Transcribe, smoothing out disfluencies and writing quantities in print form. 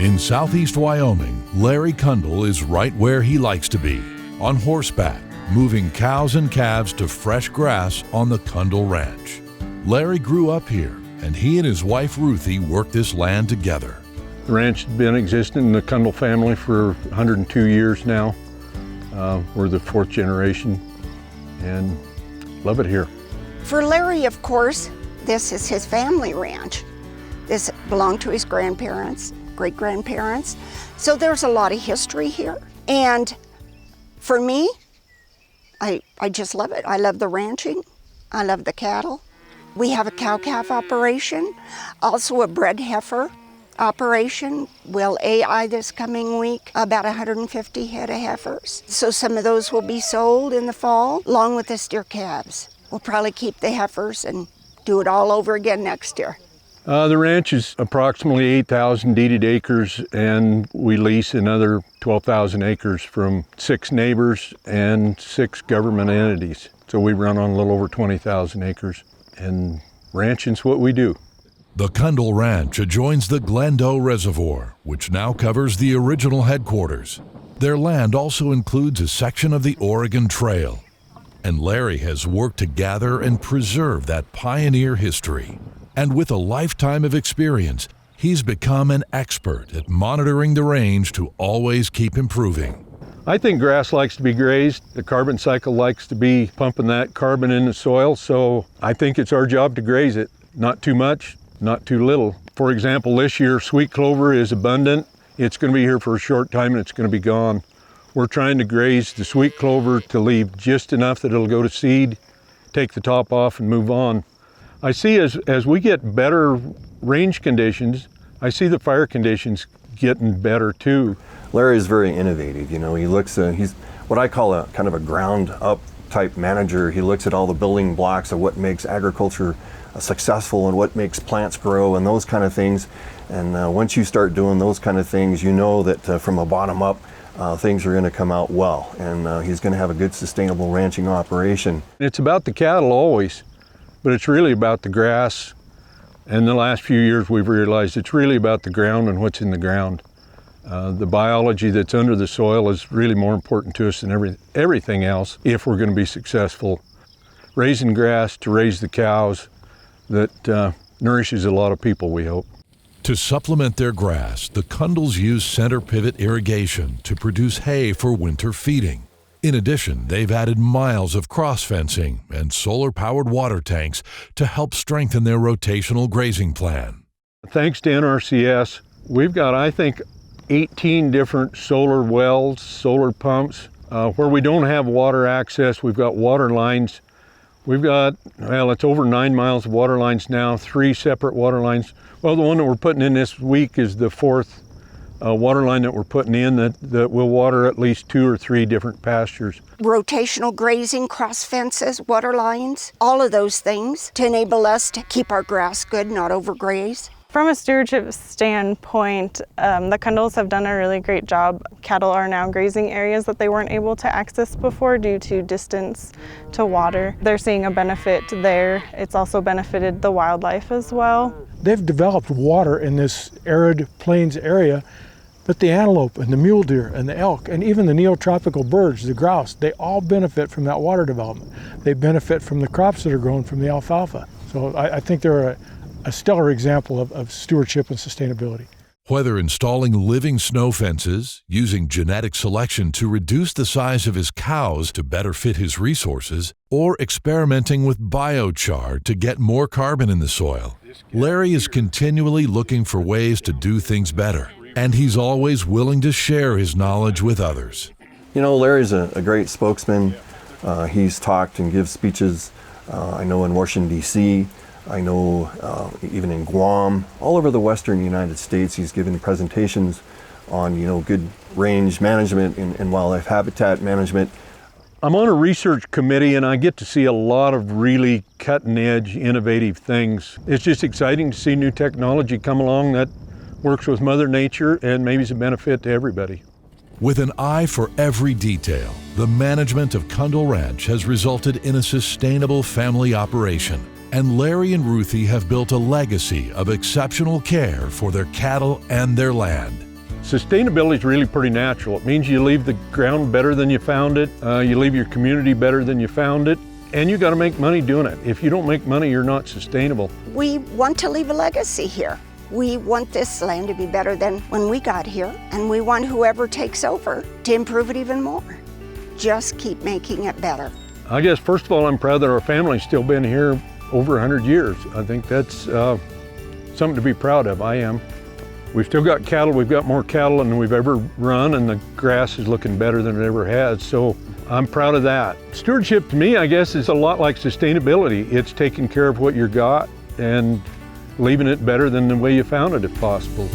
In southeast Wyoming, Larry Cundall is right where he likes to be, on horseback, moving cows and calves to fresh grass on the Cundall Ranch. Larry grew up here, and he and his wife Ruthie worked this land together. The ranch has been existing in the Cundall family for 102 years now. We're the fourth generation and love it here. For Larry, of course, this is his family ranch. This belonged to his grandparents, great-grandparents. So there's a lot of history here. And for me, I just love it. I love the ranching. I love the cattle. We have a cow-calf operation, also a bred heifer operation. We'll AI this coming week, about 150 head of heifers. So some of those will be sold in the fall, along with the steer calves. We'll probably keep the heifers and do it all over again next year. The ranch is approximately 8,000 deeded acres, and we lease another 12,000 acres from 6 neighbors and 6 government entities. So we run on a little over 20,000 acres, and ranching's what we do. The Cundall Ranch adjoins the Glendo Reservoir, which now covers the original headquarters. Their land also includes a section of the Oregon Trail, and Larry has worked to gather and preserve that pioneer history. And with a lifetime of experience, he's become an expert at monitoring the range to always keep improving. I think grass likes to be grazed. The carbon cycle likes to be pumping that carbon in the soil, so I think it's our job to graze it. Not too much, not too little. For example, this year sweet clover is abundant. It's going to be here for a short time and it's going to be gone. We're trying to graze the sweet clover to leave just enough that it'll go to seed, take the top off and move on. I see as we get better range conditions, I see the fire conditions getting better too. Larry's very innovative. You know, he looks he's what I call a kind of a ground up type manager. He looks at all the building blocks of what makes agriculture successful and what makes plants grow and those kind of things. And once you start doing those kind of things, you know that from a bottom up, things are going to come out well. And he's going to have a good sustainable ranching operation. It's about the cattle always, but it's really about the grass. And the last few years we've realized it's really about the ground and what's in the ground. The biology that's under the soil is really more important to us than everything else if we're going to be successful. Raising grass to raise the cows that nourishes a lot of people, we hope. To supplement their grass, the Cundalls use center pivot irrigation to produce hay for winter feeding. In addition, they've added miles of cross fencing and solar-powered water tanks to help strengthen their rotational grazing plan. Thanks to NRCS, we've got, I think, 18 different solar wells, solar pumps. Where we don't have water access, we've got water lines. We've got, well, it's over 9 miles of water lines now, 3 separate water lines. Well, the one that we're putting in this week is the 4th water line that we're putting in that will water at least 2 or 3 different pastures. Rotational grazing, cross fences, water lines, all of those things to enable us to keep our grass good, not overgraze. From a stewardship standpoint, the Cundalls have done a really great job. Cattle are now grazing areas that they weren't able to access before due to distance to water. They're seeing a benefit there. It's also benefited the wildlife as well. They've developed water in this arid plains area, but the antelope and the mule deer and the elk and even the neotropical birds, the grouse, they all benefit from that water development. They benefit from the crops that are grown from the alfalfa. So I think they're a stellar example of stewardship and sustainability. Whether installing living snow fences, using genetic selection to reduce the size of his cows to better fit his resources, or experimenting with biochar to get more carbon in the soil, Larry is continually looking for ways to do things better, and he's always willing to share his knowledge with others. You know, Larry's a great spokesman. He's talked and gives speeches, I know in Washington, D.C., I know even in Guam, all over the western United States, he's given presentations on, you know, good range management and wildlife habitat management. I'm on a research committee and I get to see a lot of really cutting edge, innovative things. It's just exciting to see new technology come along that works with Mother Nature and maybe is a benefit to everybody. With an eye for every detail, the management of Cundall Ranch has resulted in a sustainable family operation. And Larry and Ruthie have built a legacy of exceptional care for their cattle and their land. Sustainability is really pretty natural. It means you leave the ground better than you found it, you leave your community better than you found it, and you got to make money doing it. If you don't make money, you're not sustainable. We want to leave a legacy here. We want this land to be better than when we got here, and we want whoever takes over to improve it even more. Just keep making it better. I guess first of all, I'm proud that our family's still been here over 100 years. I think that's something to be proud of. I am. We've still got cattle. We've got more cattle than we've ever run, and the grass is looking better than it ever has. So I'm proud of that. Stewardship to me, I guess, is a lot like sustainability. It's taking care of what you got and leaving it better than the way you found it if possible.